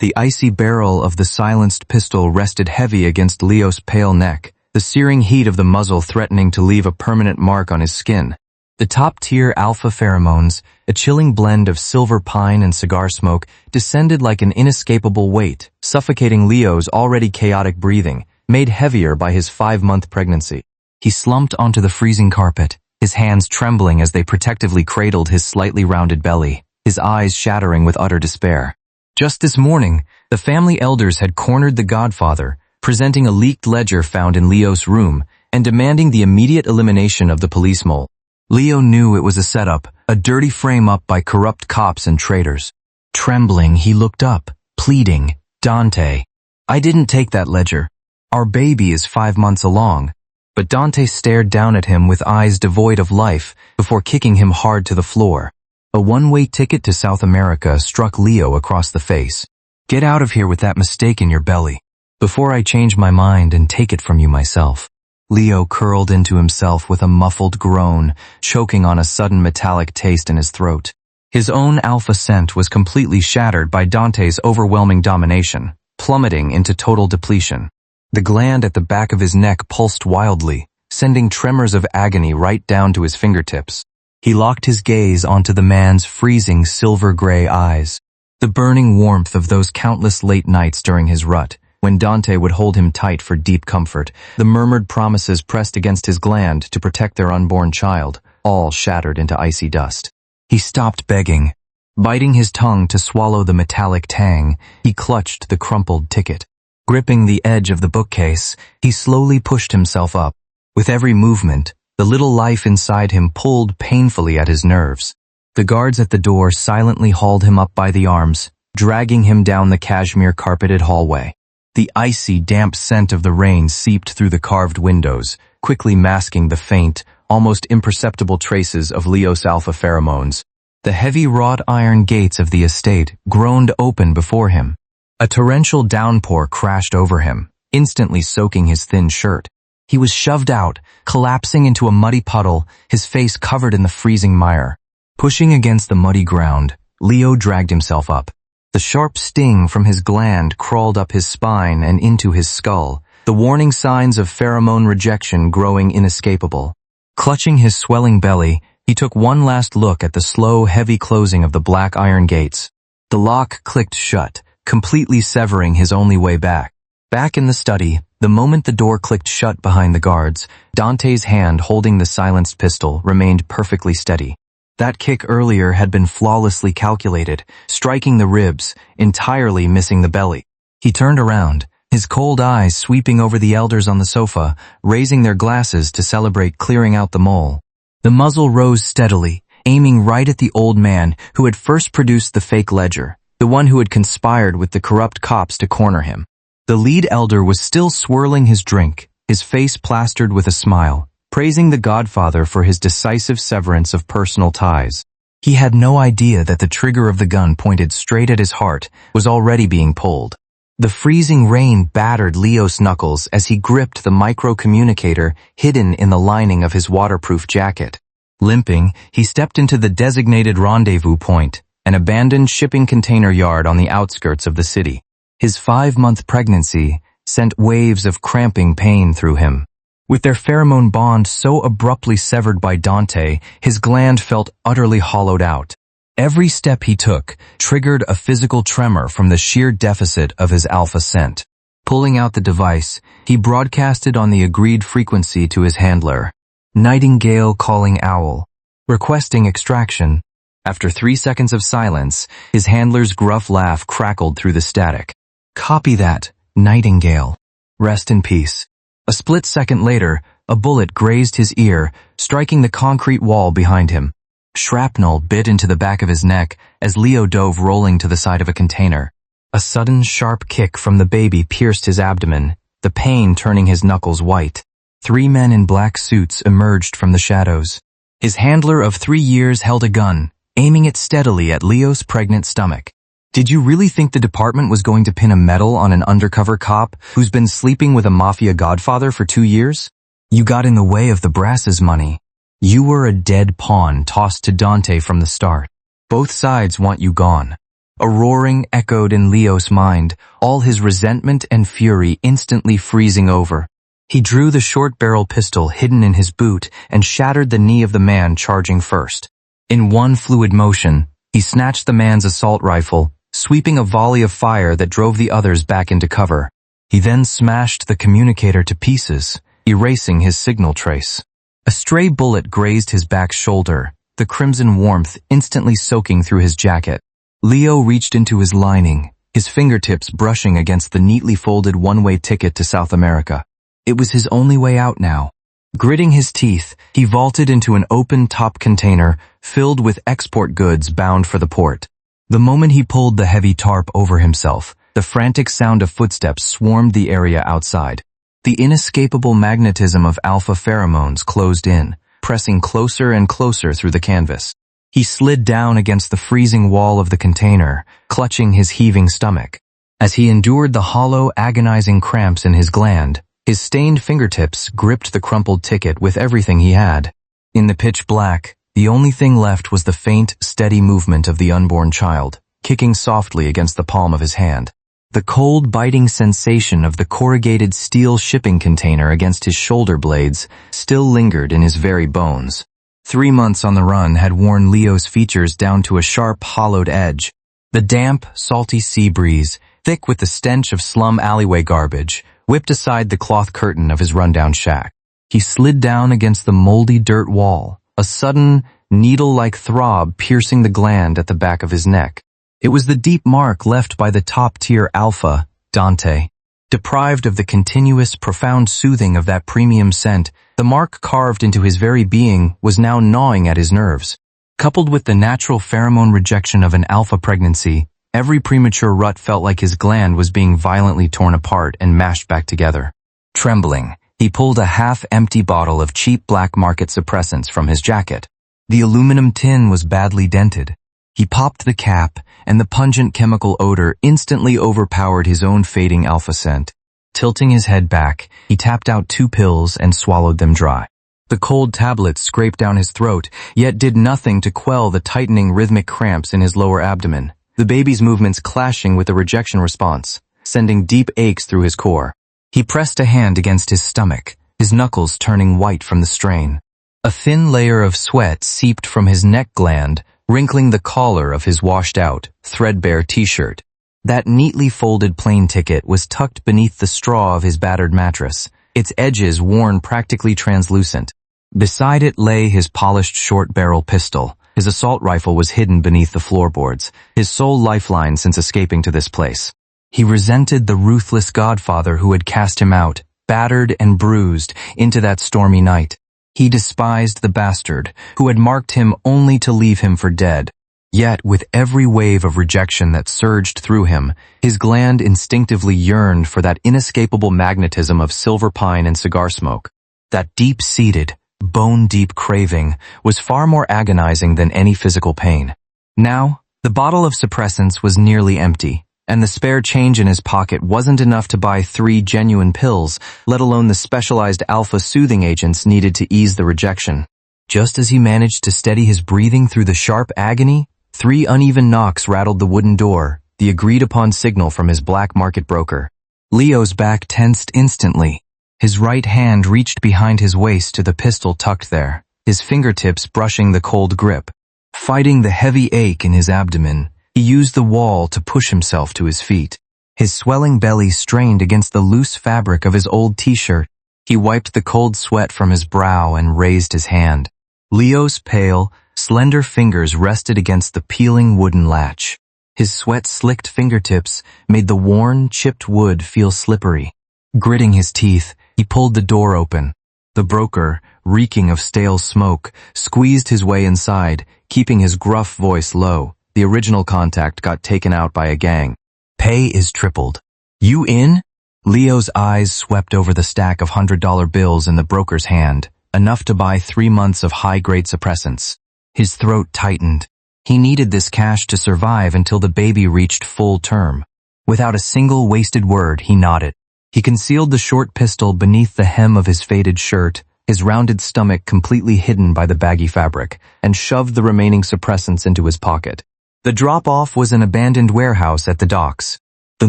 The icy barrel of the silenced pistol rested heavy against Leo's pale neck, the searing heat of the muzzle threatening to leave a permanent mark on his skin. The top-tier alpha pheromones, a chilling blend of silver pine and cigar smoke, descended like an inescapable weight, suffocating Leo's already chaotic breathing, made heavier by his 5-month pregnancy. He slumped onto the freezing carpet, his hands trembling as they protectively cradled his slightly rounded belly, his eyes shattering with utter despair. Just this morning, the family elders had cornered the Godfather, presenting a leaked ledger found in Leo's room and demanding the immediate elimination of the police mole. Leo knew it was a setup, a dirty frame-up by corrupt cops and traitors. Trembling, he looked up, pleading, "Dante, I didn't take that ledger. Our baby is 5 months along." But Dante stared down at him with eyes devoid of life before kicking him hard to the floor. A one-way ticket to South America struck Leo across the face. "Get out of here with that mistake in your belly, before I change my mind and take it from you myself." Leo curled into himself with a muffled groan, choking on a sudden metallic taste in his throat. His own alpha scent was completely shattered by Dante's overwhelming domination, plummeting into total depletion. The gland at the back of his neck pulsed wildly, sending tremors of agony right down to his fingertips. He locked his gaze onto the man's freezing silver-gray eyes. The burning warmth of those countless late nights during his rut, when Dante would hold him tight for deep comfort, the murmured promises pressed against his gland to protect their unborn child, all shattered into icy dust. He stopped begging. Biting his tongue to swallow the metallic tang, he clutched the crumpled ticket. Gripping the edge of the bookcase, he slowly pushed himself up. With every movement, the little life inside him pulled painfully at his nerves. The guards at the door silently hauled him up by the arms, dragging him down the cashmere-carpeted hallway. The icy, damp scent of the rain seeped through the carved windows, quickly masking the faint, almost imperceptible traces of Leo's alpha pheromones. The heavy wrought iron gates of the estate groaned open before him. A torrential downpour crashed over him, instantly soaking his thin shirt. He was shoved out, collapsing into a muddy puddle, his face covered in the freezing mire. Pushing against the muddy ground, Leo dragged himself up. The sharp sting from his gland crawled up his spine and into his skull, the warning signs of pheromone rejection growing inescapable. Clutching his swelling belly, he took one last look at the slow, heavy closing of the black iron gates. The lock clicked shut, completely severing his only way back. Back in the study, the moment the door clicked shut behind the guards, Dante's hand holding the silenced pistol remained perfectly steady. That kick earlier had been flawlessly calculated, striking the ribs, entirely missing the belly. He turned around, his cold eyes sweeping over the elders on the sofa, raising their glasses to celebrate clearing out the mole. The muzzle rose steadily, aiming right at the old man who had first produced the fake ledger, the one who had conspired with the corrupt cops to corner him. The lead elder was still swirling his drink, his face plastered with a smile, praising the Godfather for his decisive severance of personal ties. He had no idea that the trigger of the gun pointed straight at his heart was already being pulled. The freezing rain battered Leo's knuckles as he gripped the micro-communicator hidden in the lining of his waterproof jacket. Limping, he stepped into the designated rendezvous point, an abandoned shipping container yard on the outskirts of the city. His 5-month pregnancy sent waves of cramping pain through him. With their pheromone bond so abruptly severed by Dante, his gland felt utterly hollowed out. Every step he took triggered a physical tremor from the sheer deficit of his alpha scent. Pulling out the device, he broadcasted on the agreed frequency to his handler. Nightingale calling owl. Requesting extraction. After 3 seconds of silence, his handler's gruff laugh crackled through the static. "Copy that, Nightingale. Rest in peace." A split second later, a bullet grazed his ear, striking the concrete wall behind him. Shrapnel bit into the back of his neck as Leo dove rolling to the side of a container. A sudden, sharp kick from the baby pierced his abdomen, the pain turning his knuckles white. 3 men in black suits emerged from the shadows. His handler of 3 years held a gun, aiming it steadily at Leo's pregnant stomach. "Did you really think the department was going to pin a medal on an undercover cop who's been sleeping with a Mafia Godfather for 2 years? You got in the way of the brass's money. You were a dead pawn tossed to Dante from the start. Both sides want you gone." A roaring echoed in Leo's mind, all his resentment and fury instantly freezing over. He drew the short barrel pistol hidden in his boot and shattered the knee of the man charging first. In one fluid motion, he snatched the man's assault rifle, sweeping a volley of fire that drove the others back into cover. He then smashed the communicator to pieces, erasing his signal trace. A stray bullet grazed his back shoulder, the crimson warmth instantly soaking through his jacket. Leo reached into his lining, his fingertips brushing against the neatly folded one-way ticket to South America. It was his only way out now. Gritting his teeth, he vaulted into an open-top container filled with export goods bound for the port. The moment he pulled the heavy tarp over himself, the frantic sound of footsteps swarmed the area outside. The inescapable magnetism of alpha pheromones closed in, pressing closer and closer through the canvas. He slid down against the freezing wall of the container, clutching his heaving stomach. As he endured the hollow, agonizing cramps in his gland, his stained fingertips gripped the crumpled ticket with everything he had. In the pitch black, the only thing left was the faint, steady movement of the unborn child, kicking softly against the palm of his hand. The cold, biting sensation of the corrugated steel shipping container against his shoulder blades still lingered in his very bones. 3 months on the run had worn Leo's features down to a sharp, hollowed edge. The damp, salty sea breeze, thick with the stench of slum alleyway garbage, whipped aside the cloth curtain of his rundown shack. He slid down against the moldy dirt wall, a sudden, needle-like throb piercing the gland at the back of his neck. It was the deep mark left by the top-tier alpha, Dante. Deprived of the continuous, profound soothing of that premium scent, the mark carved into his very being was now gnawing at his nerves. Coupled with the natural pheromone rejection of an alpha pregnancy, every premature rut felt like his gland was being violently torn apart and mashed back together. Trembling, he pulled a half-empty bottle of cheap black market suppressants from his jacket. The aluminum tin was badly dented. He popped the cap, and the pungent chemical odor instantly overpowered his own fading alpha scent. Tilting his head back, he tapped out 2 pills and swallowed them dry. The cold tablets scraped down his throat, yet did nothing to quell the tightening rhythmic cramps in his lower abdomen, the baby's movements clashing with the rejection response, sending deep aches through his core. He pressed a hand against his stomach, his knuckles turning white from the strain. A thin layer of sweat seeped from his neck gland, wrinkling the collar of his washed-out, threadbare t-shirt. That neatly folded plane ticket was tucked beneath the straw of his battered mattress, its edges worn practically translucent. Beside it lay his polished short-barrel pistol. His assault rifle was hidden beneath the floorboards, his sole lifeline since escaping to this place. He resented the ruthless Godfather who had cast him out, battered and bruised, into that stormy night. He despised the bastard, who had marked him only to leave him for dead. Yet, with every wave of rejection that surged through him, his gland instinctively yearned for that inescapable magnetism of silver pine and cigar smoke. That deep-seated, bone-deep craving was far more agonizing than any physical pain. Now, the bottle of suppressants was nearly empty, and the spare change in his pocket wasn't enough to buy 3 genuine pills, let alone the specialized alpha soothing agents needed to ease the rejection. Just as he managed to steady his breathing through the sharp agony, 3 uneven knocks rattled the wooden door, the agreed-upon signal from his black market broker. Leo's back tensed instantly. His right hand reached behind his waist to the pistol tucked there, his fingertips brushing the cold grip. Fighting the heavy ache in his abdomen, he used the wall to push himself to his feet. His swelling belly strained against the loose fabric of his old t-shirt. He wiped the cold sweat from his brow and raised his hand. Leo's pale, slender fingers rested against the peeling wooden latch. His sweat-slicked fingertips made the worn, chipped wood feel slippery. Gritting his teeth, he pulled the door open. The broker, reeking of stale smoke, squeezed his way inside, keeping his gruff voice low. The original contact got taken out by a gang. Pay is tripled. You in? Leo's eyes swept over the stack of $100 bills in the broker's hand, enough to buy 3 months of high-grade suppressants. His throat tightened. He needed this cash to survive until the baby reached full term. Without a single wasted word, he nodded. He concealed the short pistol beneath the hem of his faded shirt, his rounded stomach completely hidden by the baggy fabric, and shoved the remaining suppressants into his pocket. The drop-off was an abandoned warehouse at the docks. The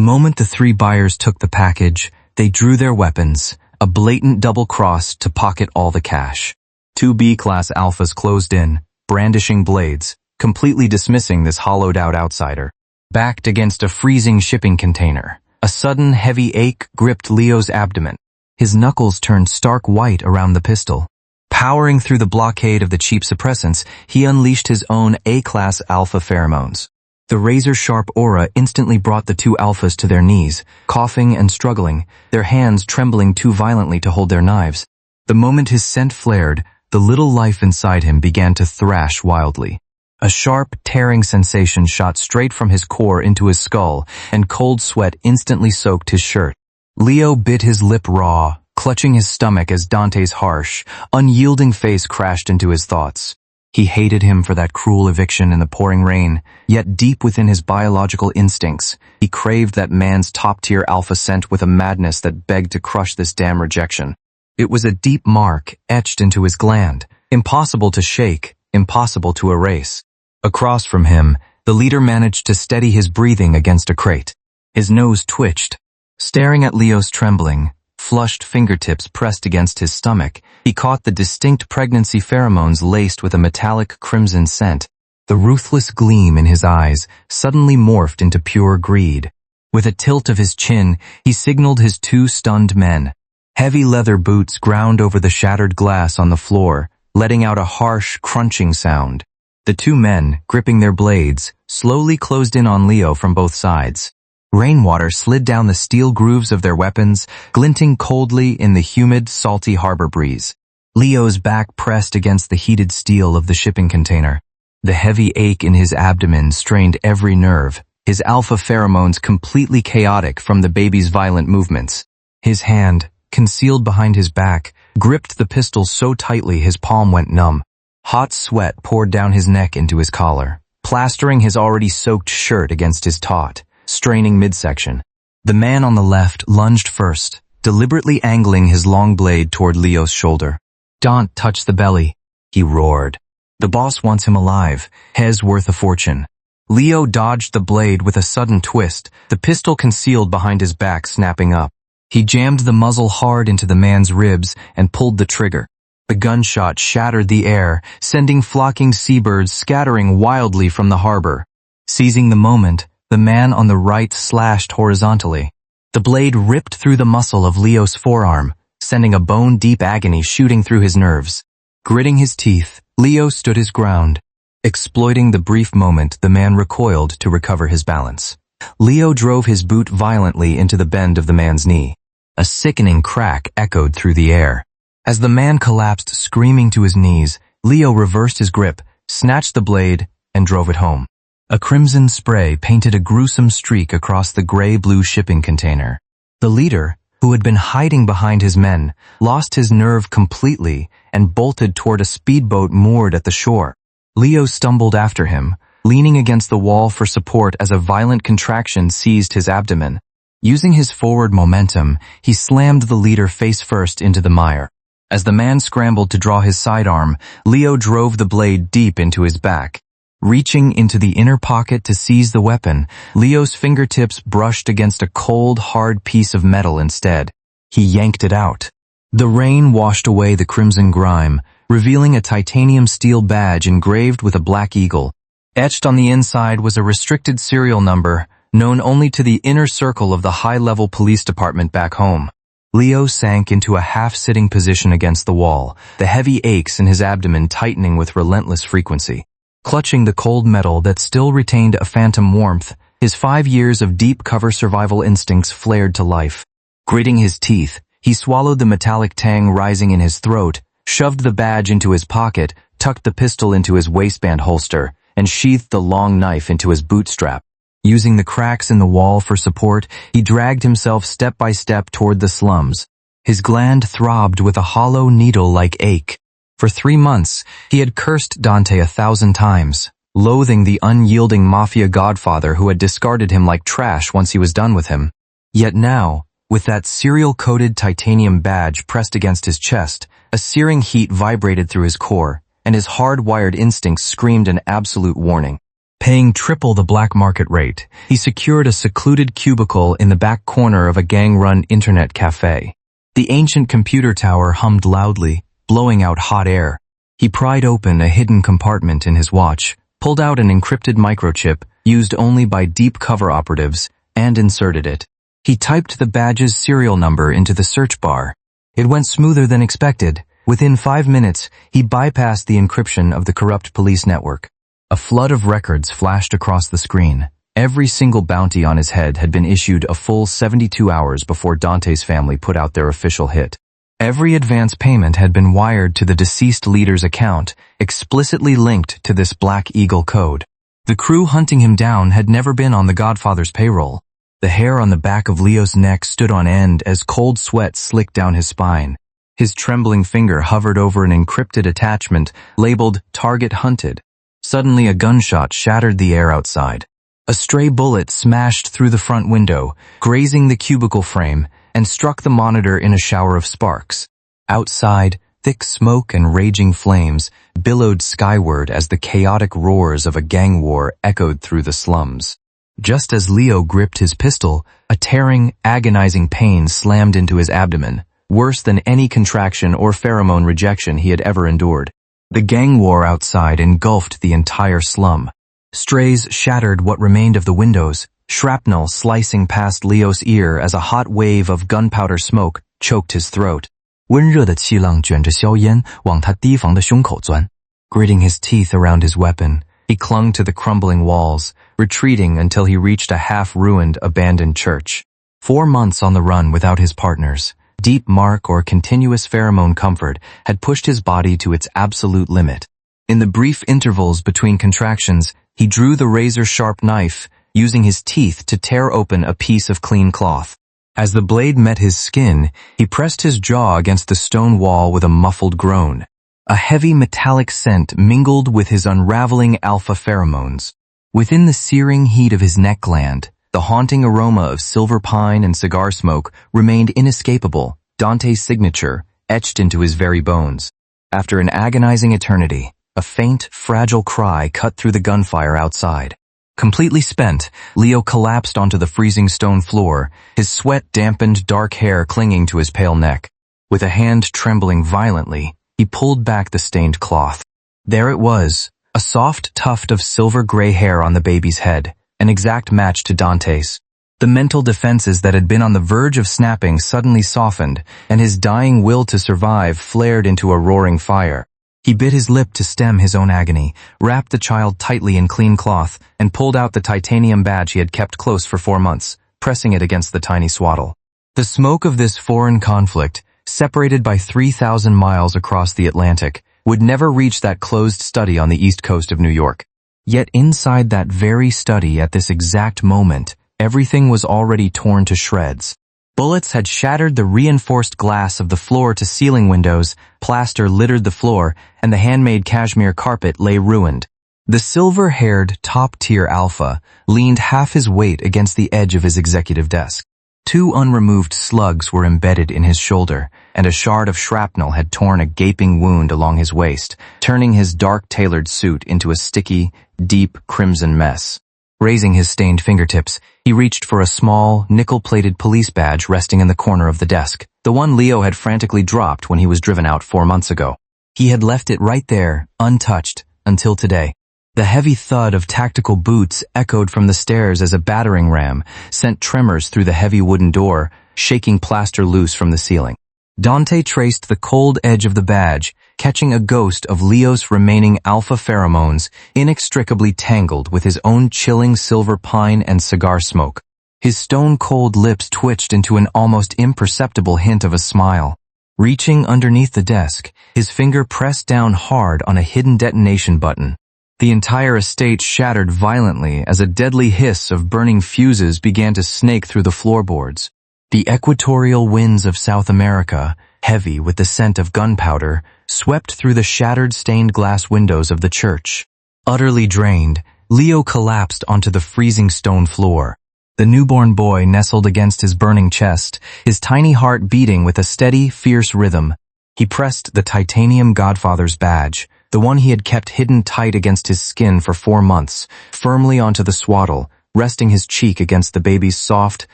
moment the three buyers took the package, they drew their weapons, a blatant double cross to pocket all the cash. Two B-class alphas closed in, brandishing blades, completely dismissing this hollowed-out outsider. Backed against a freezing shipping container, a sudden heavy ache gripped Leo's abdomen. His knuckles turned stark white around the pistol. Powering through the blockade of the cheap suppressants, he unleashed his own A-class alpha pheromones. The razor-sharp aura instantly brought the two alphas to their knees, coughing and struggling, their hands trembling too violently to hold their knives. The moment his scent flared, the little life inside him began to thrash wildly. A sharp, tearing sensation shot straight from his core into his skull, and cold sweat instantly soaked his shirt. Leo bit his lip raw, clutching his stomach as Dante's harsh, unyielding face crashed into his thoughts. He hated him for that cruel eviction in the pouring rain, yet deep within his biological instincts, he craved that man's top-tier alpha scent with a madness that begged to crush this damn rejection. It was a deep mark etched into his gland, impossible to shake, impossible to erase. Across from him, the leader managed to steady his breathing against a crate. His nose twitched. Staring at Leo's trembling, flushed fingertips pressed against his stomach, he caught the distinct pregnancy pheromones laced with a metallic crimson scent. The ruthless gleam in his eyes suddenly morphed into pure greed. With a tilt of his chin, he signaled his two stunned men. Heavy leather boots ground over the shattered glass on the floor, letting out a harsh, crunching sound. The two men, gripping their blades, slowly closed in on Leo from both sides. Rainwater slid down the steel grooves of their weapons, glinting coldly in the humid, salty harbor breeze. Leo's back pressed against the heated steel of the shipping container. The heavy ache in his abdomen strained every nerve, his alpha pheromones completely chaotic from the baby's violent movements. His hand, concealed behind his back, gripped the pistol so tightly his palm went numb. Hot sweat poured down his neck into his collar, plastering his already soaked shirt against his taut, straining midsection. The man on the left lunged first, deliberately angling his long blade toward Leo's shoulder. Dant touched the belly. He roared. The boss wants him alive, Hez worth a fortune. Leo dodged the blade with a sudden twist, the pistol concealed behind his back snapping up. He jammed the muzzle hard into the man's ribs and pulled the trigger. The gunshot shattered the air, sending flocking seabirds scattering wildly from the harbor. Seizing the moment, the man on the right slashed horizontally. The blade ripped through the muscle of Leo's forearm, sending a bone-deep agony shooting through his nerves. Gritting his teeth, Leo stood his ground. Exploiting the brief moment, the man recoiled to recover his balance. Leo drove his boot violently into the bend of the man's knee. A sickening crack echoed through the air. As the man collapsed screaming to his knees, Leo reversed his grip, snatched the blade, and drove it home. A crimson spray painted a gruesome streak across the gray-blue shipping container. The leader, who had been hiding behind his men, lost his nerve completely and bolted toward a speedboat moored at the shore. Leo stumbled after him, leaning against the wall for support as a violent contraction seized his abdomen. Using his forward momentum, he slammed the leader face first into the mire. As the man scrambled to draw his sidearm, Leo drove the blade deep into his back. Reaching into the inner pocket to seize the weapon, Leo's fingertips brushed against a cold, hard piece of metal instead. He yanked it out. The rain washed away the crimson grime, revealing a titanium steel badge engraved with a black eagle. Etched on the inside was a restricted serial number, known only to the inner circle of the high-level police department back home. Leo sank into a half-sitting position against the wall, the heavy aches in his abdomen tightening with relentless frequency. Clutching the cold metal that still retained a phantom warmth, his 5 years of deep cover survival instincts flared to life. Gritting his teeth, he swallowed the metallic tang rising in his throat, shoved the badge into his pocket, tucked the pistol into his waistband holster, and sheathed the long knife into his bootstrap. Using the cracks in the wall for support, he dragged himself step by step toward the slums. His gland throbbed with a hollow needle-like ache. For 3 months, he had cursed Dante 1,000 times, loathing the unyielding Mafia Godfather who had discarded him like trash once he was done with him. Yet now, with that serial-coated titanium badge pressed against his chest, a searing heat vibrated through his core, and his hard-wired instincts screamed an absolute warning. Paying triple the black market rate, he secured a secluded cubicle in the back corner of a gang-run internet cafe. The ancient computer tower hummed loudly, blowing out hot air. He pried open a hidden compartment in his watch, pulled out an encrypted microchip used only by deep cover operatives, and inserted it. He typed the badge's serial number into the search bar. It went smoother than expected. Within 5 minutes, he bypassed the encryption of the corrupt police network. A flood of records flashed across the screen. Every single bounty on his head had been issued a full 72 hours before Dante's family put out their official hit. Every advance payment had been wired to the deceased leader's account, explicitly linked to this Black Eagle code. The crew hunting him down had never been on the Godfather's payroll. The hair on the back of Leo's neck stood on end as cold sweat slicked down his spine. His trembling finger hovered over an encrypted attachment labeled Target Hunted. Suddenly a gunshot shattered the air outside. A stray bullet smashed through the front window, grazing the cubicle frame, and struck the monitor in a shower of sparks. Outside, thick smoke and raging flames billowed skyward as the chaotic roars of a gang war echoed through the slums. Just as Leo gripped his pistol, a tearing, agonizing pain slammed into his abdomen, worse than any contraction or pheromone rejection he had ever endured. The gang war outside engulfed the entire slum. Strays shattered what remained of the windows, shrapnel slicing past Leo's ear as a hot wave of gunpowder smoke choked his throat. 温热的气浪卷着硝烟往他提防的胸口钻. Gritting his teeth around his weapon, he clung to the crumbling walls, retreating until he reached a half-ruined, abandoned church. 4 months on the run without his partners, deep mark or continuous pheromone comfort had pushed his body to its absolute limit. In the brief intervals between contractions, he drew the razor-sharp knife, using his teeth to tear open a piece of clean cloth. As the blade met his skin, he pressed his jaw against the stone wall with a muffled groan. A heavy metallic scent mingled with his unraveling alpha pheromones. Within the searing heat of his neck gland, the haunting aroma of silver pine and cigar smoke remained inescapable, Dante's signature, etched into his very bones. After an agonizing eternity, a faint, fragile cry cut through the gunfire outside. Completely spent, Leo collapsed onto the freezing stone floor, his sweat-dampened dark hair clinging to his pale neck. With a hand trembling violently, he pulled back the stained cloth. There it was, a soft tuft of silver-gray hair on the baby's head, an exact match to Dante's. The mental defenses that had been on the verge of snapping suddenly softened, and his dying will to survive flared into a roaring fire. He bit his lip to stem his own agony, wrapped the child tightly in clean cloth, and pulled out the titanium badge he had kept close for 4 months, pressing it against the tiny swaddle. The smoke of this foreign conflict, separated by 3,000 miles across the Atlantic, would never reach that closed study on the east coast of New York. Yet inside that very study at this exact moment, everything was already torn to shreds. Bullets had shattered the reinforced glass of the floor-to-ceiling windows, plaster littered the floor, and the handmade cashmere carpet lay ruined. The silver-haired, top-tier alpha leaned half his weight against the edge of his executive desk. 2 unremoved slugs were embedded in his shoulder, and a shard of shrapnel had torn a gaping wound along his waist, turning his dark-tailored suit into a sticky, deep crimson mess. Raising his stained fingertips, he reached for a small, nickel-plated police badge resting in the corner of the desk, the one Leo had frantically dropped when he was driven out 4 months ago. He had left it right there, untouched, until today. The heavy thud of tactical boots echoed from the stairs as a battering ram sent tremors through the heavy wooden door, shaking plaster loose from the ceiling. Dante traced the cold edge of the badge, catching a ghost of Leo's remaining alpha pheromones inextricably tangled with his own chilling silver pine and cigar smoke. His stone-cold lips twitched into an almost imperceptible hint of a smile. Reaching underneath the desk, his finger pressed down hard on a hidden detonation button. The entire estate shattered violently as a deadly hiss of burning fuses began to snake through the floorboards. The equatorial winds of South America, heavy with the scent of gunpowder, swept through the shattered stained glass windows of the church. Utterly drained, Leo collapsed onto the freezing stone floor. The newborn boy nestled against his burning chest, his tiny heart beating with a steady, fierce rhythm. He pressed the titanium Godfather's badge, the one he had kept hidden tight against his skin for 4 months, firmly onto the swaddle, resting his cheek against the baby's soft,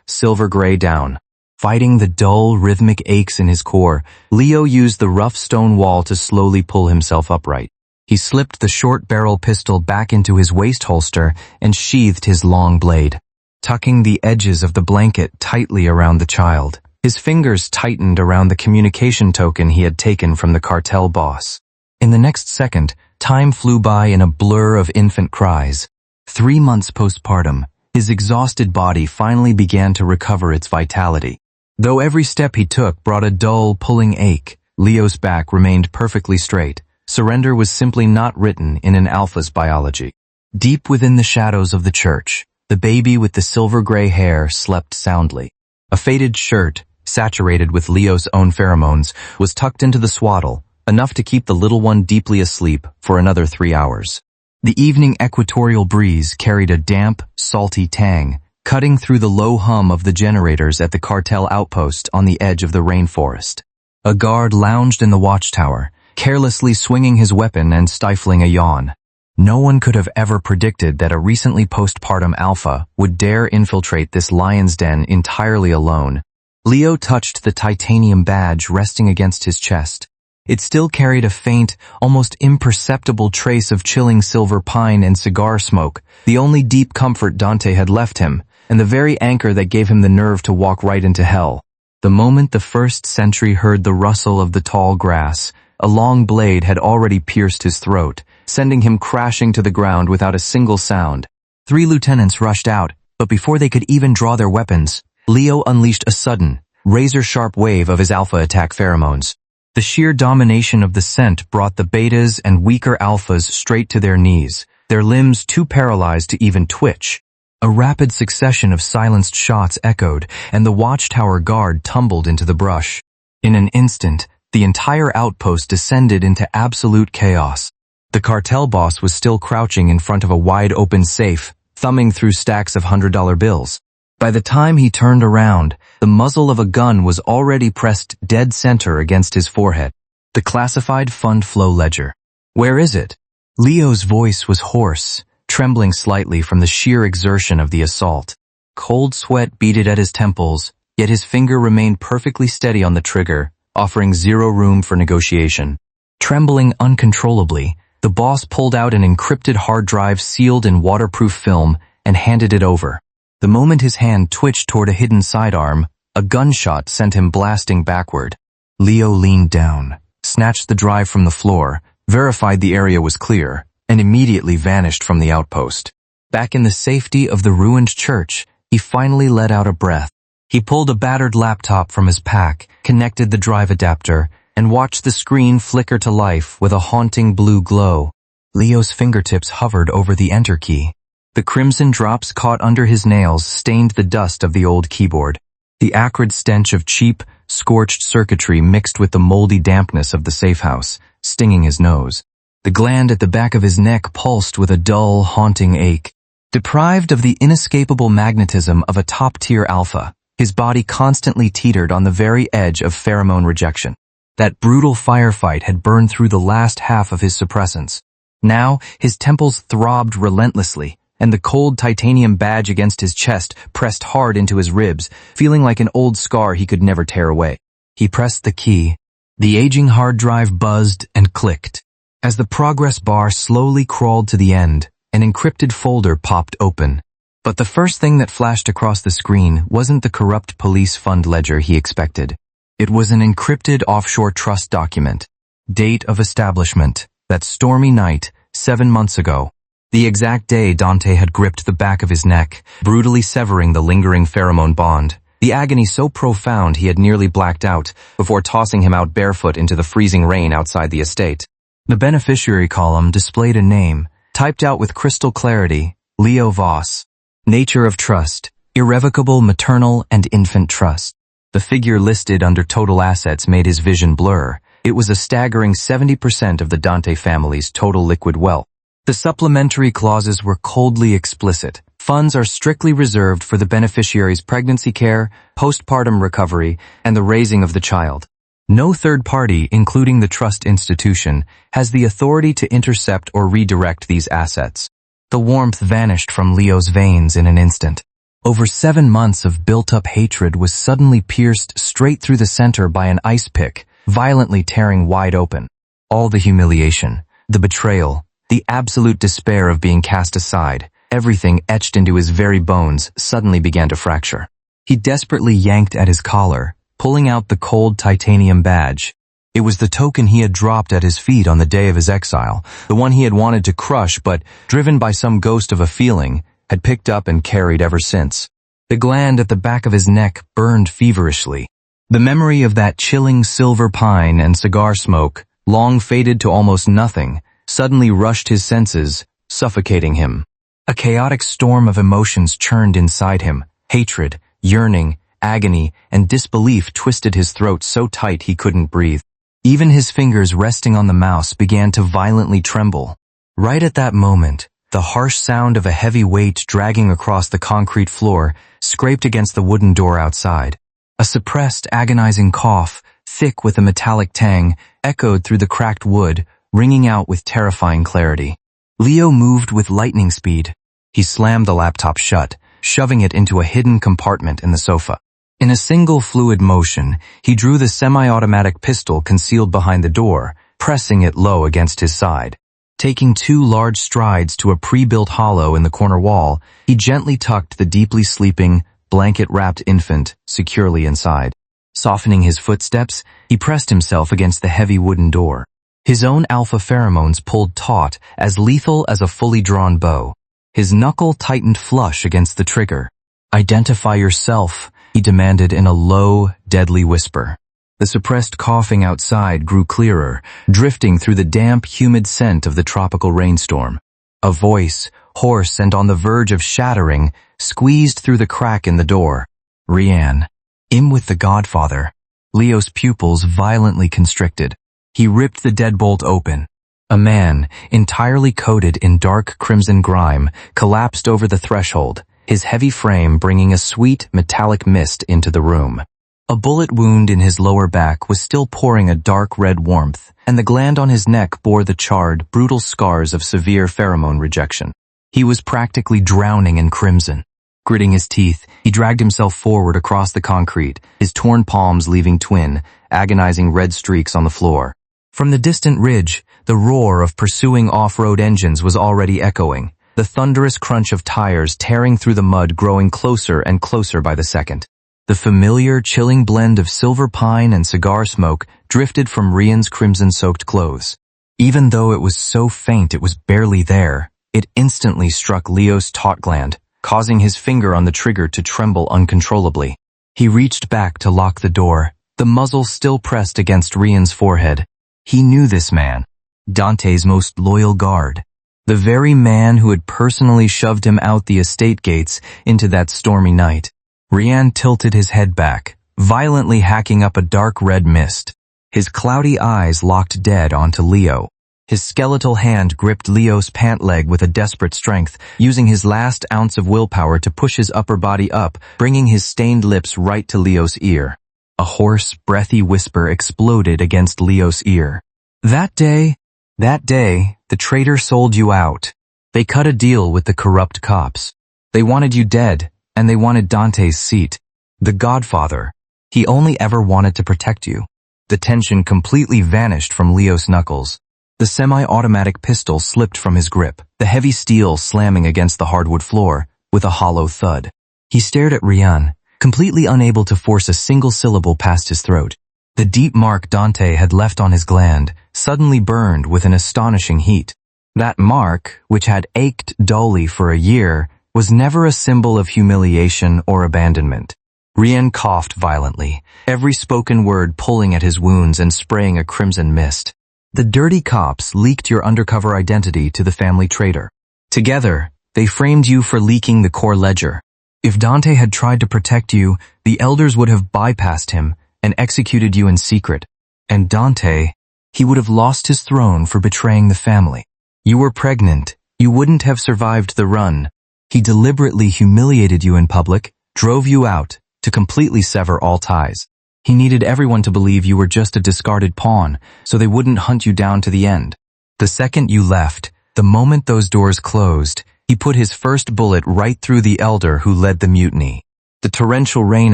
silver-gray down. Fighting the dull, rhythmic aches in his core, Leo used the rough stone wall to slowly pull himself upright. He slipped the short-barrel pistol back into his waist holster and sheathed his long blade. Tucking the edges of the blanket tightly around the child, his fingers tightened around the communication token he had taken from the cartel boss. In the next second, time flew by in a blur of infant cries. 3 months postpartum, his exhausted body finally began to recover its vitality. Though every step he took brought a dull, pulling ache, Leo's back remained perfectly straight. Surrender was simply not written in an alpha's biology. Deep within the shadows of the church, the baby with the silver-gray hair slept soundly. A faded shirt, saturated with Leo's own pheromones, was tucked into the swaddle, enough to keep the little one deeply asleep for another 3 hours. The evening equatorial breeze carried a damp, salty tang, cutting through the low hum of the generators at the cartel outpost on the edge of the rainforest. A guard lounged in the watchtower, carelessly swinging his weapon and stifling a yawn. No one could have ever predicted that a recently postpartum alpha would dare infiltrate this lion's den entirely alone. Leo touched the titanium badge resting against his chest. It still carried a faint, almost imperceptible trace of chilling silver pine and cigar smoke, the only deep comfort Dante had left him, and the very anchor that gave him the nerve to walk right into hell. The moment the first sentry heard the rustle of the tall grass, a long blade had already pierced his throat, sending him crashing to the ground without a single sound. 3 lieutenants rushed out, but before they could even draw their weapons, Leo unleashed a sudden, razor-sharp wave of his alpha attack pheromones. The sheer domination of the scent brought the betas and weaker alphas straight to their knees, their limbs too paralyzed to even twitch. A rapid succession of silenced shots echoed, and the watchtower guard tumbled into the brush. In an instant, the entire outpost descended into absolute chaos. The cartel boss was still crouching in front of a wide-open safe, thumbing through stacks of $100 bills. By the time he turned around, the muzzle of a gun was already pressed dead center against his forehead. The classified fund flow ledger. Where is it? Leo's voice was hoarse, trembling slightly from the sheer exertion of the assault. Cold sweat beaded at his temples, yet his finger remained perfectly steady on the trigger, offering zero room for negotiation. Trembling uncontrollably, the boss pulled out an encrypted hard drive sealed in waterproof film and handed it over. The moment his hand twitched toward a hidden sidearm, a gunshot sent him blasting backward. Leo leaned down, snatched the drive from the floor, verified the area was clear, and immediately vanished from the outpost. Back in the safety of the ruined church, he finally let out a breath. He pulled a battered laptop from his pack, connected the drive adapter, and watched the screen flicker to life with a haunting blue glow. Leo's fingertips hovered over the enter key. The crimson drops caught under his nails stained the dust of the old keyboard. The acrid stench of cheap, scorched circuitry mixed with the moldy dampness of the safe house, stinging his nose. The gland at the back of his neck pulsed with a dull, haunting ache. Deprived of the inescapable magnetism of a top-tier alpha, his body constantly teetered on the very edge of pheromone rejection. That brutal firefight had burned through the last half of his suppressants. Now, his temples throbbed relentlessly, and the cold titanium badge against his chest pressed hard into his ribs, feeling like an old scar he could never tear away. He pressed the key. The aging hard drive buzzed and clicked. As the progress bar slowly crawled to the end, an encrypted folder popped open. But the first thing that flashed across the screen wasn't the corrupt police fund ledger he expected. It was an encrypted offshore trust document. Date of establishment, that stormy night, 7 months ago. The exact day Dante had gripped the back of his neck, brutally severing the lingering pheromone bond. The agony so profound he had nearly blacked out, before tossing him out barefoot into the freezing rain outside the estate. The beneficiary column displayed a name, typed out with crystal clarity, Leo Voss. Nature of trust, irrevocable maternal and infant trust. The figure listed under total assets made his vision blur. It was a staggering 70% of the Dante family's total liquid wealth. The supplementary clauses were coldly explicit. Funds are strictly reserved for the beneficiary's pregnancy care, postpartum recovery, and the raising of the child. No third party, including the trust institution, has the authority to intercept or redirect these assets. The warmth vanished from Leo's veins in an instant. Over 7 months of built-up hatred was suddenly pierced straight through the center by an ice pick, violently tearing wide open. All the humiliation, the betrayal, the absolute despair of being cast aside, everything etched into his very bones suddenly began to fracture. He desperately yanked at his collar, pulling out the cold titanium badge. It was the token he had dropped at his feet on the day of his exile, the one he had wanted to crush but, driven by some ghost of a feeling, had picked up and carried ever since. The gland at the back of his neck burned feverishly. The memory of that chilling silver pine and cigar smoke, long faded to almost nothing, suddenly rushed his senses, suffocating him. A chaotic storm of emotions churned inside him. Hatred, yearning, agony, and disbelief twisted his throat so tight he couldn't breathe. Even his fingers resting on the mouse began to violently tremble. Right at that moment, the harsh sound of a heavy weight dragging across the concrete floor scraped against the wooden door outside. A suppressed, agonizing cough, thick with a metallic tang, echoed through the cracked wood, ringing out with terrifying clarity. Leo moved with lightning speed. He slammed the laptop shut, shoving it into a hidden compartment in the sofa. In a single fluid motion, he drew the semi-automatic pistol concealed behind the door, pressing it low against his side. Taking 2 large strides to a pre-built hollow in the corner wall, he gently tucked the deeply sleeping, blanket-wrapped infant securely inside. Softening his footsteps, he pressed himself against the heavy wooden door. His own alpha pheromones pulled taut, as lethal as a fully drawn bow. His knuckle tightened flush against the trigger. "Identify yourself," he demanded in a low, deadly whisper. The suppressed coughing outside grew clearer, drifting through the damp, humid scent of the tropical rainstorm. A voice, hoarse and on the verge of shattering, squeezed through the crack in the door. "Rian. In with the Godfather." Leo's pupils violently constricted. He ripped the deadbolt open. A man, entirely coated in dark crimson grime, collapsed over the threshold, his heavy frame bringing a sweet, metallic mist into the room. A bullet wound in his lower back was still pouring a dark red warmth, and the gland on his neck bore the charred, brutal scars of severe pheromone rejection. He was practically drowning in crimson. Gritting his teeth, he dragged himself forward across the concrete, his torn palms leaving twin, agonizing red streaks on the floor. From the distant ridge, the roar of pursuing off-road engines was already echoing, the thunderous crunch of tires tearing through the mud growing closer and closer by the second. The familiar, chilling blend of silver pine and cigar smoke drifted from Rian's crimson-soaked clothes. Even though it was so faint it was barely there, it instantly struck Leo's taut gland, causing his finger on the trigger to tremble uncontrollably. He reached back to lock the door, the muzzle still pressed against Rian's forehead. He knew this man, Dante's most loyal guard, the very man who had personally shoved him out the estate gates into that stormy night. Rian tilted his head back, violently hacking up a dark red mist. His cloudy eyes locked dead onto Leo. His skeletal hand gripped Leo's pant leg with a desperate strength, using his last ounce of willpower to push his upper body up, bringing his stained lips right to Leo's ear. A hoarse, breathy whisper exploded against Leo's ear. That day, the traitor sold you out. They cut a deal with the corrupt cops. They wanted you dead, and they wanted Dante's seat. The Godfather. He only ever wanted to protect you. The tension completely vanished from Leo's knuckles. The semi-automatic pistol slipped from his grip, the heavy steel slamming against the hardwood floor with a hollow thud. He stared at Rian, completely unable to force a single syllable past his throat. The deep mark Dante had left on his gland suddenly burned with an astonishing heat. That mark, which had ached dully for a year, was never a symbol of humiliation or abandonment. Rian coughed violently, every spoken word pulling at his wounds and spraying a crimson mist. The dirty cops leaked your undercover identity to the family traitor. Together, they framed you for leaking the core ledger. If Dante had tried to protect you, the elders would have bypassed him and executed you in secret. And Dante, he would have lost his throne for betraying the family. You were pregnant. You wouldn't have survived the run. He deliberately humiliated you in public, drove you out, to completely sever all ties. He needed everyone to believe you were just a discarded pawn, so they wouldn't hunt you down to the end. The second you left, the moment those doors closed, he put his first bullet right through the elder who led the mutiny. The torrential rain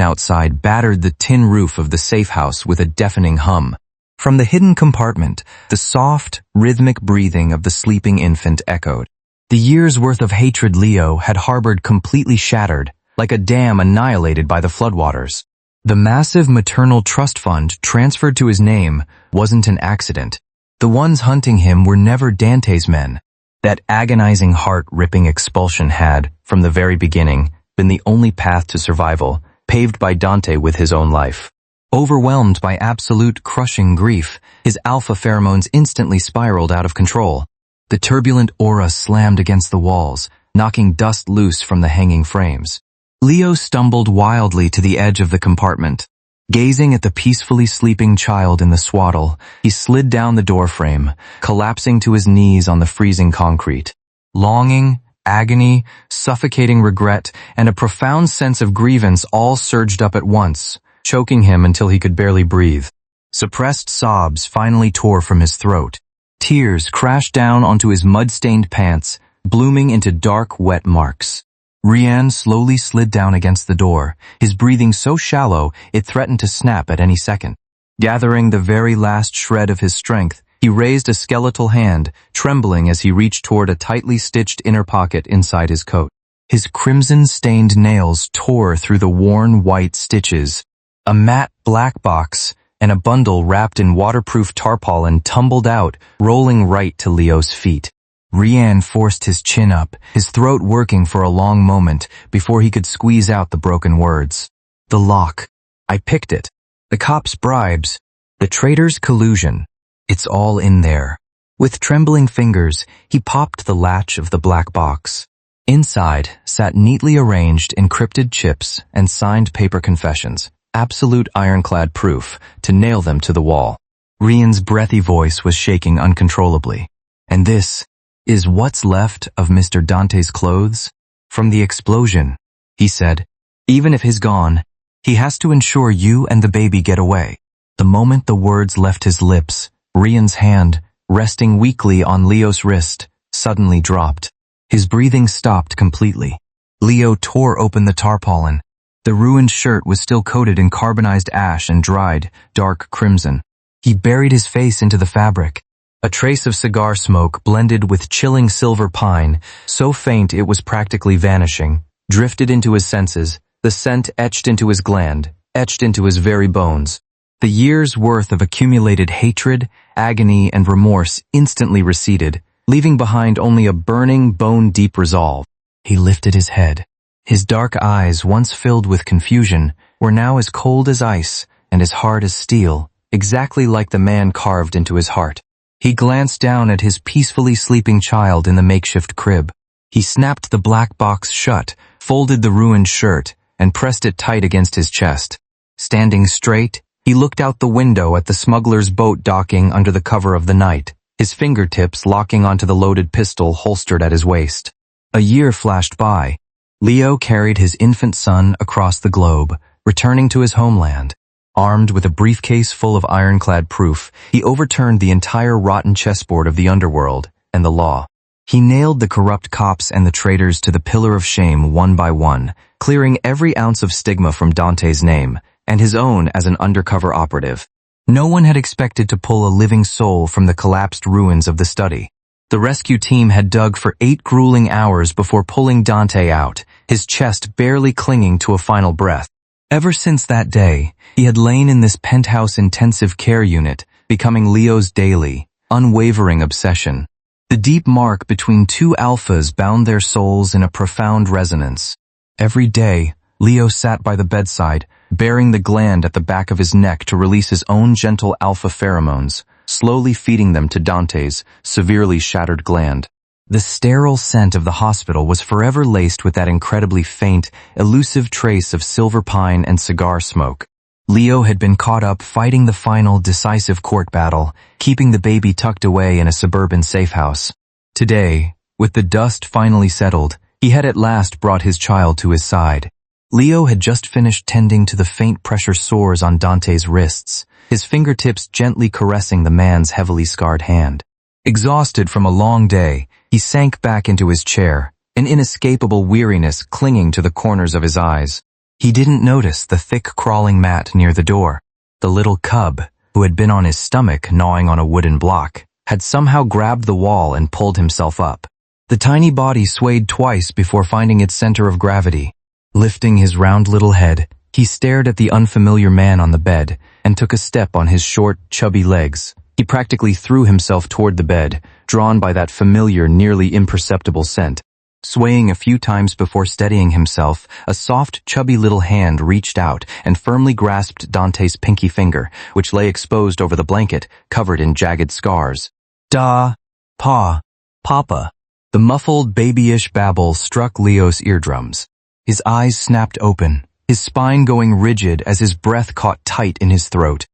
outside battered the tin roof of the safe house with a deafening hum. From the hidden compartment, the soft, rhythmic breathing of the sleeping infant echoed. The year's worth of hatred Leo had harbored completely shattered, like a dam annihilated by the floodwaters. The massive maternal trust fund transferred to his name wasn't an accident. The ones hunting him were never Dante's men. That agonizing heart-ripping expulsion had, from the very beginning, been the only path to survival, paved by Dante with his own life. Overwhelmed by absolute crushing grief, his alpha pheromones instantly spiraled out of control. The turbulent aura slammed against the walls, knocking dust loose from the hanging frames. Leo stumbled wildly to the edge of the compartment. Gazing at the peacefully sleeping child in the swaddle, he slid down the doorframe, collapsing to his knees on the freezing concrete. Longing, agony, suffocating regret, and a profound sense of grievance all surged up at once, choking him until he could barely breathe. Suppressed sobs finally tore from his throat. Tears crashed down onto his mud-stained pants, blooming into dark, wet marks. Rian slowly slid down against the door, his breathing so shallow it threatened to snap at any second. Gathering the very last shred of his strength, he raised a skeletal hand, trembling as he reached toward a tightly stitched inner pocket inside his coat. His crimson-stained nails tore through the worn white stitches. A matte black box and a bundle wrapped in waterproof tarpaulin tumbled out, rolling right to Leo's feet. Rian forced his chin up, his throat working for a long moment before he could squeeze out the broken words. The lock. I picked it. The cops' bribes. The traitor's collusion. It's all in there. With trembling fingers, he popped the latch of the black box. Inside sat neatly arranged encrypted chips and signed paper confessions. Absolute ironclad proof to nail them to the wall. Rian's breathy voice was shaking uncontrollably. And this is what's left of Mr. Dante's clothes? From the explosion, he said. Even if he's gone, he has to ensure you and the baby get away. The moment the words left his lips, Rian's hand, resting weakly on Leo's wrist, suddenly dropped. His breathing stopped completely. Leo tore open the tarpaulin. The ruined shirt was still coated in carbonized ash and dried, dark crimson. He buried his face into the fabric. A trace of cigar smoke blended with chilling silver pine, so faint it was practically vanishing, drifted into his senses, the scent etched into his gland, etched into his very bones. The year's worth of accumulated hatred, agony, and remorse instantly receded, leaving behind only a burning, bone-deep resolve. He lifted his head. His dark eyes, once filled with confusion, were now as cold as ice and as hard as steel, exactly like the man carved into his heart. He glanced down at his peacefully sleeping child in the makeshift crib. He snapped the black box shut, folded the ruined shirt, and pressed it tight against his chest. Standing straight, he looked out the window at the smuggler's boat docking under the cover of the night, his fingertips locking onto the loaded pistol holstered at his waist. A year flashed by. Leo carried his infant son across the globe, returning to his homeland. Armed with a briefcase full of ironclad proof, he overturned the entire rotten chessboard of the underworld and the law. He nailed the corrupt cops and the traitors to the pillar of shame one by one, clearing every ounce of stigma from Dante's name and his own as an undercover operative. No one had expected to pull a living soul from the collapsed ruins of the study. The rescue team had dug for 8 grueling hours before pulling Dante out, his chest barely clinging to a final breath. Ever since that day, he had lain in this penthouse intensive care unit, becoming Leo's daily, unwavering obsession. The deep mark between two alphas bound their souls in a profound resonance. Every day, Leo sat by the bedside, baring the gland at the back of his neck to release his own gentle alpha pheromones, slowly feeding them to Dante's severely shattered gland. The sterile scent of the hospital was forever laced with that incredibly faint, elusive trace of silver pine and cigar smoke. Leo had been caught up fighting the final, decisive court battle, keeping the baby tucked away in a suburban safe house. Today, with the dust finally settled, he had at last brought his child to his side. Leo had just finished tending to the faint pressure sores on Dante's wrists, his fingertips gently caressing the man's heavily scarred hand. Exhausted from a long day, he sank back into his chair, an inescapable weariness clinging to the corners of his eyes. He didn't notice the thick crawling mat near the door. The little cub, who had been on his stomach gnawing on a wooden block, had somehow grabbed the wall and pulled himself up. The tiny body swayed twice before finding its center of gravity. Lifting his round little head, he stared at the unfamiliar man on the bed and took a step on his short, chubby legs. He practically threw himself toward the bed, drawn by that familiar, nearly imperceptible scent. Swaying a few times before steadying himself, a soft, chubby little hand reached out and firmly grasped Dante's pinky finger, which lay exposed over the blanket, covered in jagged scars. "Da, Pa, Papa." The muffled, babyish babble struck Leo's eardrums. His eyes snapped open, his spine going rigid as his breath caught tight in his throat.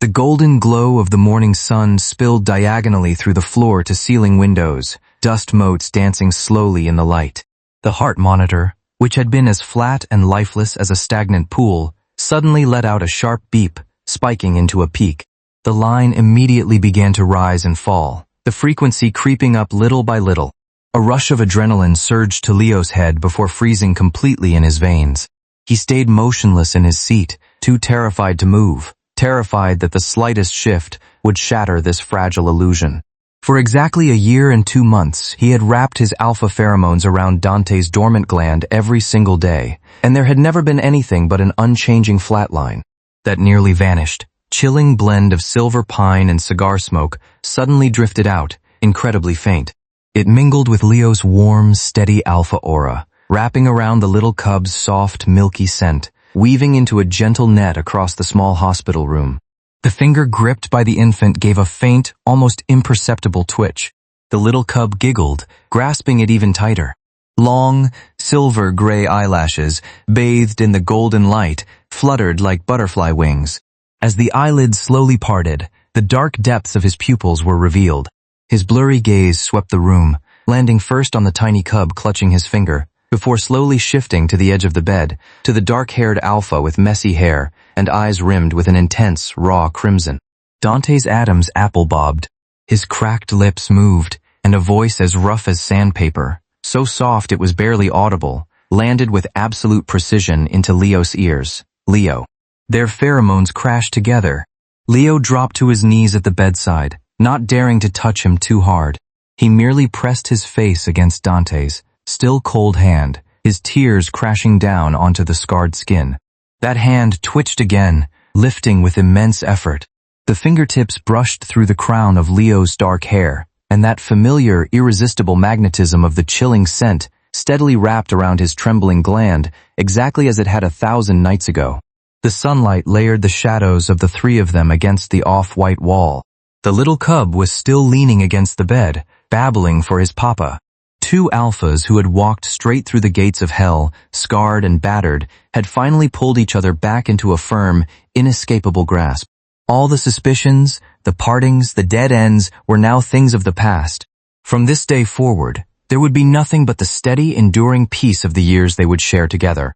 The golden glow of the morning sun spilled diagonally through the floor-to-ceiling windows, dust motes dancing slowly in the light. The heart monitor, which had been as flat and lifeless as a stagnant pool, suddenly let out a sharp beep, spiking into a peak. The line immediately began to rise and fall, the frequency creeping up little by little. A rush of adrenaline surged to Leo's head before freezing completely in his veins. He stayed motionless in his seat, too terrified to move, terrified that the slightest shift would shatter this fragile illusion. For exactly a year and 2 months, he had wrapped his alpha pheromones around Dante's dormant gland every single day, and there had never been anything but an unchanging flatline. That nearly vanished, chilling blend of silver pine and cigar smoke suddenly drifted out, incredibly faint. It mingled with Leo's warm, steady alpha aura, wrapping around the little cub's soft, milky scent, weaving into a gentle net across the small hospital room. The finger gripped by the infant gave a faint, almost imperceptible twitch. The little cub giggled, grasping it even tighter. Long, silver-gray eyelashes, bathed in the golden light, fluttered like butterfly wings. As the eyelids slowly parted, the dark depths of his pupils were revealed. His blurry gaze swept the room, landing first on the tiny cub clutching his finger, before slowly shifting to the edge of the bed, to the dark-haired alpha with messy hair and eyes rimmed with an intense, raw crimson. Dante's atoms apple-bobbed. His cracked lips moved, and a voice as rough as sandpaper, so soft it was barely audible, landed with absolute precision into Leo's ears. Leo. Their pheromones crashed together. Leo dropped to his knees at the bedside, not daring to touch him too hard. He merely pressed his face against Dante's, still cold hand, his tears crashing down onto the scarred skin. That hand twitched again, lifting with immense effort. The fingertips brushed through the crown of Leo's dark hair, and that familiar, irresistible magnetism of the chilling scent steadily wrapped around his trembling gland, exactly as it had 1,000 nights ago. The sunlight layered the shadows of the three of them against the off-white wall. The little cub was still leaning against the bed, babbling for his papa. Two alphas who had walked straight through the gates of hell, scarred and battered, had finally pulled each other back into a firm, inescapable grasp. All the suspicions, the partings, the dead ends were now things of the past. From this day forward, there would be nothing but the steady, enduring peace of the years they would share together.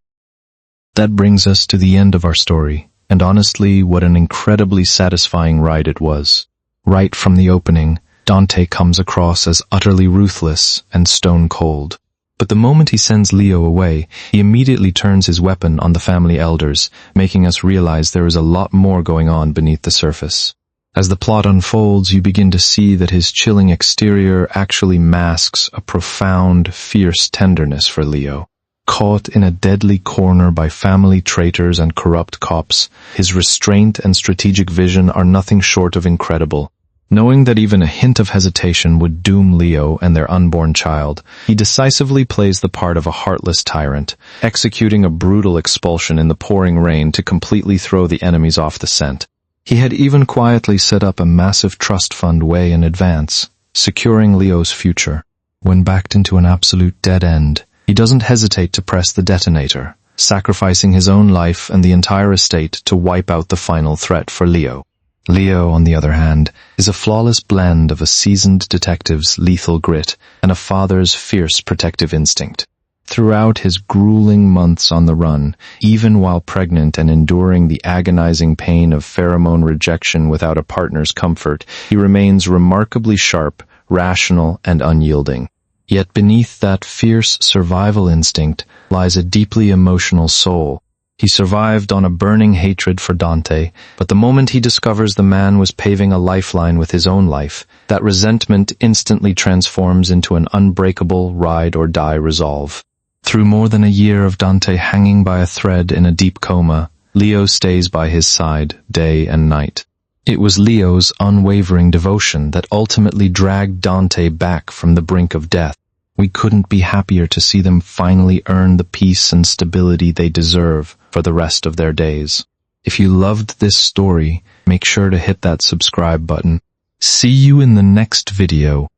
That brings us to the end of our story, and honestly, what an incredibly satisfying ride it was. Right from the opening, Dante comes across as utterly ruthless and stone cold. But the moment he sends Leo away, he immediately turns his weapon on the family elders, making us realize there is a lot more going on beneath the surface. As the plot unfolds, you begin to see that his chilling exterior actually masks a profound, fierce tenderness for Leo. Caught in a deadly corner by family traitors and corrupt cops, his restraint and strategic vision are nothing short of incredible. Knowing that even a hint of hesitation would doom Leo and their unborn child, he decisively plays the part of a heartless tyrant, executing a brutal expulsion in the pouring rain to completely throw the enemies off the scent. He had even quietly set up a massive trust fund way in advance, securing Leo's future. When backed into an absolute dead end, he doesn't hesitate to press the detonator, sacrificing his own life and the entire estate to wipe out the final threat for Leo. Leo, on the other hand, is a flawless blend of a seasoned detective's lethal grit and a father's fierce protective instinct. Throughout his grueling months on the run, even while pregnant and enduring the agonizing pain of pheromone rejection without a partner's comfort, he remains remarkably sharp, rational, and unyielding. Yet beneath that fierce survival instinct lies a deeply emotional soul. He survived on a burning hatred for Dante, but the moment he discovers the man was paving a lifeline with his own life, that resentment instantly transforms into an unbreakable ride-or-die resolve. Through more than a year of Dante hanging by a thread in a deep coma, Leo stays by his side day and night. It was Leo's unwavering devotion that ultimately dragged Dante back from the brink of death. We couldn't be happier to see them finally earn the peace and stability they deserve for the rest of their days. If you loved this story, make sure to hit that subscribe button. See you in the next video.